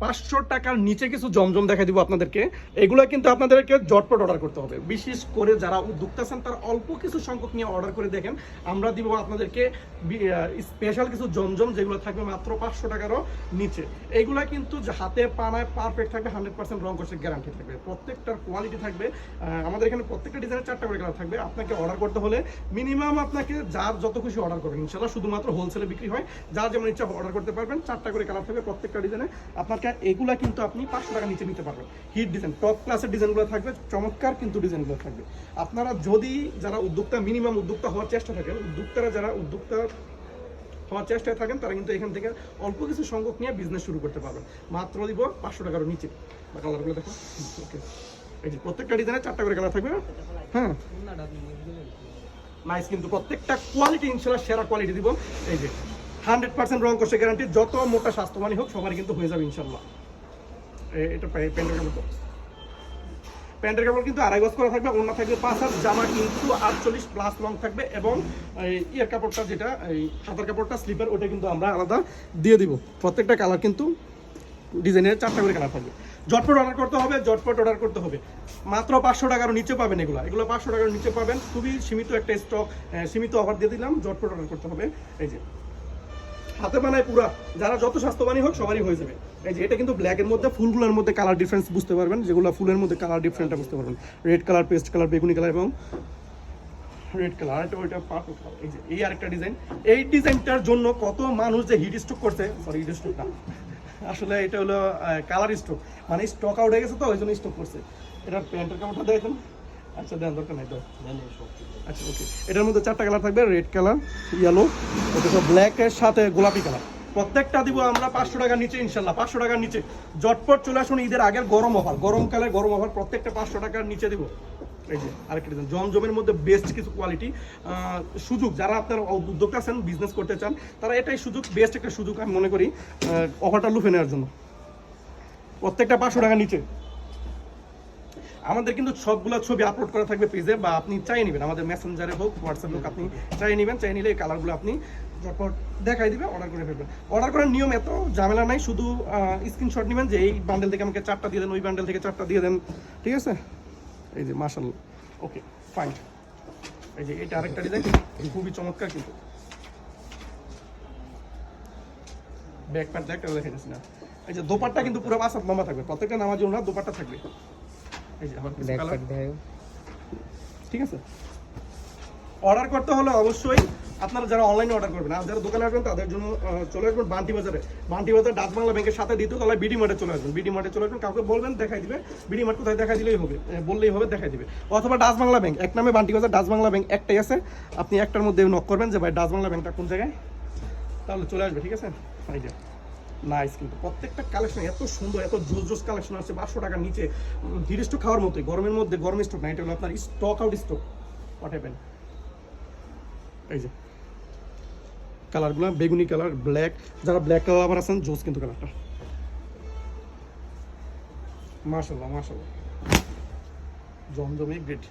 500 টাকার নিচে কিছু জমজম দেখা দিব আপনাদেরকে। এগুলো কিন্তু আপনাদেরকে জটপট অর্ডার করতে হবে, বিশেষ করে যারা উদ্যোক্তা আছেন তারা অল্প কিছু সংখ্যক নিয়ে অর্ডার করে দেখেন। আমরা দিব আপনাদেরকে স্পেশাল কিছু জমজম যেগুলো থাকবে মাত্র 500 টাকারও নিচে। এইগুলা কিন্তু হাতে পানায় পারফেক্ট থাকবে, 100% রং কষে গ্যারান্টি থাকবে, প্রত্যেকটার কোয়ালিটি থাকবে। আমাদের এখানে প্রত্যেকটা ডিজাইনের 4টা করে কালার থাকবে। আপনাকে অর্ডার করতে হলে মিনিমাম আপনাকে যার যত খুশি অর্ডার করবেন, ইনশাল্লাহ শুধুমাত্র হোলসেলে বিক্রি হয়, যার যেমন ইচ্ছা অর্ডার করতে পারবেন। 4টা করে কালার থাকবে প্রত্যেকটা ডিজাইনে। আপনাকে এগুলা কিন্তু আপনি 500 টাকা নিচে নিতে পারবেন। হিট ডিজাইন, টপ ক্লাসের ডিজাইনগুলো থাকবে, চমৎকার কিন্তু ডিজাইনগুলো থাকবে। আপনারা যদি যারা উদ্যোক্তা, মিনিমাম উদ্যোক্তা হওয়ার চেষ্টা থাকেন, যারা উদ্যোক্তা হওয়ার চেষ্টায় থাকেন, তারা কিন্তু এখান থেকে অল্প কিছু সংখ্যক নিয়ে বিজনেস শুরু করতে পারবেন। মাত্র দিব 500 টাকার নিচে। বা কালারগুলো দেখো, ওকে, এই যে প্রত্যেকটা ডিজাইনে 4টা করে কালার থাকবে। হ্যাঁ, নাইস, কিন্তু প্রত্যেকটা কোয়ালিটি ইনশাআল্লাহ সেরা কোয়ালিটি দিব। এই যে 100% রং কষে গ্যারান্টি, যত মোটা স্বাস্থ্যবানই হোক সবারই কিন্তু হয়ে যাবে ইনশাআল্লাহ। এটা প্যান্টের কাপড়, প্যান্টের কাপড় কিন্তু 2.5 গজ করা থাকবে, ওড়না থাকবে 5 হাত, জামা কিন্তু 48+ লং থাকবে, এবং ইয়ার কাপড়টা যেটা এই হাতার কাপড়টা স্লিপার, ওটা কিন্তু আমরা আলাদা দিয়ে দিব। প্রত্যেকটা কালার কিন্তু ডিজাইনের 4টা করে কালার থাকবে। জটপট অর্ডার করতে হবে, জটপট অর্ডার করতে হবে। মাত্র 500 টাকার নিচে পাবেন এগুলো 500 টাকার নিচে পাবেন। খুবই সীমিত একটা স্টক, সীমিত অফার দিয়ে দিলাম, জটপট অর্ডার করতে হবে। এই যে হাতে বানায় পুরা, যারা যত স্বাস্থ্যবানই হোক সবারই হয়ে যাবে। এই যে এটা কিন্তু ব্ল্যাকের মধ্যে ফুলগুলোর মধ্যে কালার ডিফারেন্স বুঝতে পারবেন, যেগুলো ফুলের মধ্যে কালার ডিফারেন্টটা বুঝতে পারবেন। রেড কালার, পেস্ট কালার, বেগুনি কালার এবং রেড কালার, এটা ওইটা পার্পল কালার। এই যে এই আরেকটা ডিজাইন, এই ডিজাইনটার জন্য কত মানুষ যে হিট স্ট্রোক করছে, সরি হিট স্ট্রোক না, আসলে এটা হলো কালার স্ট্রোক, মানে স্টক আউট হয়ে গেছে তো ওই জন্য স্টক করছে। এটার প্যান্টের কাপড়টা দেখেন, আচ্ছা দেন, দরকার নাই তো, আচ্ছা ওকে। এটার মধ্যে 4টা কালার থাকবে, রেড কালার, ইয়েলো, ওটা সব ব্ল্যাকের সাথে গোলাপি কালার। প্রত্যেকটা দিব আমরা 500 টাকার নিচে ইনশাল্লাহ, 500 টাকার নিচে। জটপট চলে আসুন, ঈদের আগের গরম অফার, গরমকালে গরম অফার, প্রত্যেকটা 500 টাকার নিচে দিব। এই যে আরেকটা ডিজাইন, জমজমের মধ্যে বেস্ট কিছু কোয়ালিটি সুযোগ, যারা আপনার উদ্যোক্তা আছেন, বিজনেস করতে চান, তারা এটাই সুযোগ, বেস্ট একটা সুযোগ আমি মনে করি অফারটা লুফে নেওয়ার জন্য। প্রত্যেকটা 500 টাকার নিচে। আমাদের কিন্তু সবগুলো ছবি আপলোড করা থাকবে পেজে, বা আপনি চাই নেবেন আমাদের মেসেঞ্জারে হোক, হোয়াটসঅ্যাপে হোক, আপনি চাই নেবেন, চাই নিলে এই কালারগুলো আপনি যখন দেখাই দিবে অর্ডার করে ফেলবেন। অর্ডার করার নিয়ম এত ঝামেলা নাই, শুধু স্ক্রিনশট নেবেন যে এই বান্ডেল থেকে আমাকে 4টা দিয়ে দেন, ওই বান্ডেল থেকে 4টা দিয়ে দেন, ঠিক আছে। এই যে মাশাআল্লাহ, ওকে ফাইন। এই যে এটা আরেকটা ডিজাইন, খুবই চমৎকার কিন্তু। ব্যাক প্যান্ট একটা দেখে যাচ্ছি না। এই যে দোপাট্টা কিন্তু পুরো 5 হাত লম্বা থাকবে, প্রত্যেকটা নামাজি ওনার দোপাট্টা থাকবে। এই যে আবার কিছু কালার, ঠিক আছে। অর্ডার করতে হলে অবশ্যই আপনারা যারা অনলাইনে অর্ডার করবেন, আর যারা দোকানে আসবেন তাদের জন্য চলে আসবেন বান্টি বাজারে। বান্টি বাজার ডাচ বাংলা ব্যাংকের সাথে দ্বিতীয় তলায় বিডি মার্টে চলে আসবেন। বিডি মার্টে চলে আসবেন, কাউকে বলবেন দেখাই দিবে, বিডি মার্ট কোথায় দেখা দিলেই হবে, বললেই হবে, দেখাই দিবে। অথবা ডাচ বাংলা ব্যাংক, এক নামে বান্টি বাজার, ডাচ বাংলা ব্যাংক একটাই আছে, আপনি একটার মধ্যে নক করবেন যে ভাই ডাচ বাংলা ব্যাংকটা কোন জায়গায়, তাহলে চলে আসবে, ঠিক আছে। এই যে নাইস, কিন্তু প্রত্যেকটা কালেকশন এত সুন্দর, এত জোস জোস কালেকশন আছে 500 টাকার নিচে, হিট স্টক খাওয়ার মতোই। গরমের মধ্যে গরম স্টক না, এটা হলো আপনার stock out stock, what happen. এই যে কালারগুলো বেগুনি কালার, ব্ল্যাক, যারা ব্ল্যাক কালার আবার আছেন জোস কিন্তু কালারটা, মাশাআল্লাহ মাশাআল্লাহ, জমজমে গ্রেট।